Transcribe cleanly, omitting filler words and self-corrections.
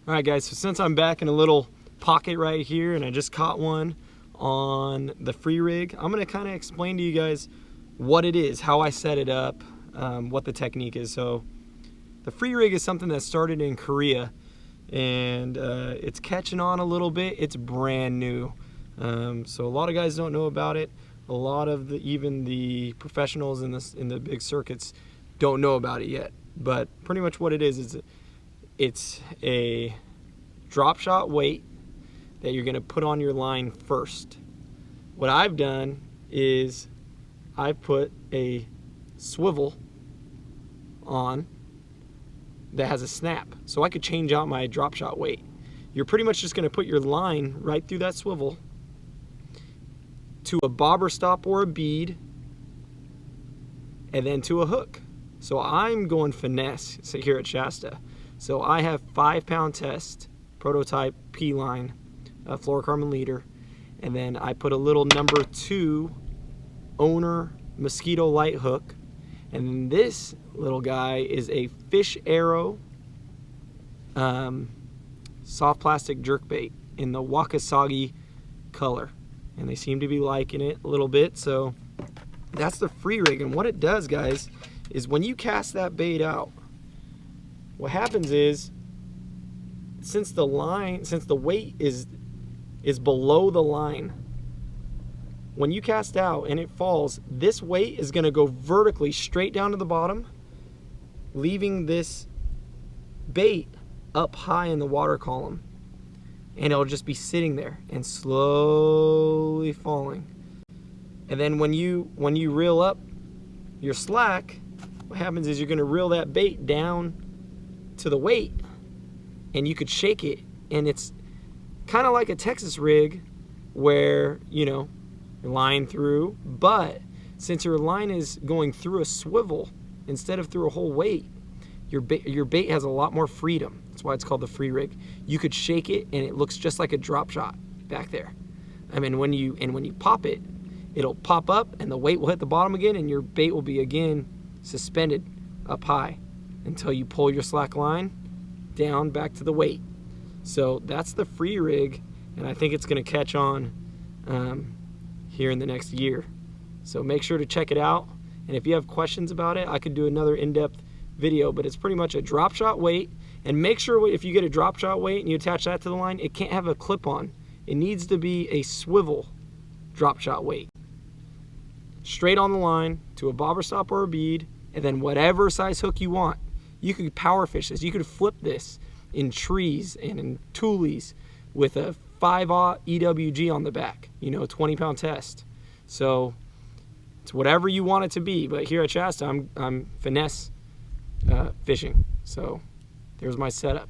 All right guys, so since I'm back in a little pocket right here and I just caught one on the Free Rig, I'm gonna kind of explain to you guys what it is, how I set it up, what the technique is. So the Free Rig is something that started in Korea, and it's catching on a little bit. It's brand new, so a lot of guys don't know about it. A lot of even the professionals in the big circuits don't know about it yet. But pretty much what it is it's a drop shot weight that you're going to put on your line first. What I've done is I've put a swivel on that has a snap, so I could change out my drop shot weight. You're pretty much just going to put your line right through that swivel to a bobber stop or a bead, and then to a hook. So I'm going finesse here at Shasta. So I have 5-pound test prototype P-line fluorocarbon leader, and then I put a little number 2 owner mosquito light hook, and then this little guy is a Fish Arrow soft plastic jerkbait in the Wakasagi color, and they seem to be liking it a little bit. So that's the Free Rig, and what it does, guys, is when you cast that bait out, what happens is, since the weight is below the line, when you cast out and it falls, this weight is going to go vertically straight down to the bottom, leaving this bait up high in the water column, and it'll just be sitting there and slowly falling. And then when you reel up your slack, what happens is you're going to reel that bait down to the weight, and you could shake it, and it's kind of like a Texas rig where, you know, your line through, but since your line is going through a swivel instead of through a whole weight, your bait has a lot more freedom. That's why it's called the Free Rig. You could shake it and it looks just like a drop shot back there. I mean, when you pop it, it'll pop up and the weight will hit the bottom again, and your bait will be again suspended up high until you pull your slack line down back to the weight. So that's the Free Rig, and I think it's going to catch on here in the next year. So make sure to check it out, and if you have questions about it, I could do another in-depth video, but it's pretty much a drop shot weight. And make sure if you get a drop shot weight and you attach that to the line, it can't have a clip on. It needs to be a swivel drop shot weight, straight on the line to a bobber stop or a bead, and then whatever size hook you want. You could power fish this. You could flip this in trees and in tules with a 5/0 EWG on the back, you know, 20-pound test. So it's whatever you want it to be. But here at Shasta, I'm finesse fishing. So there's my setup.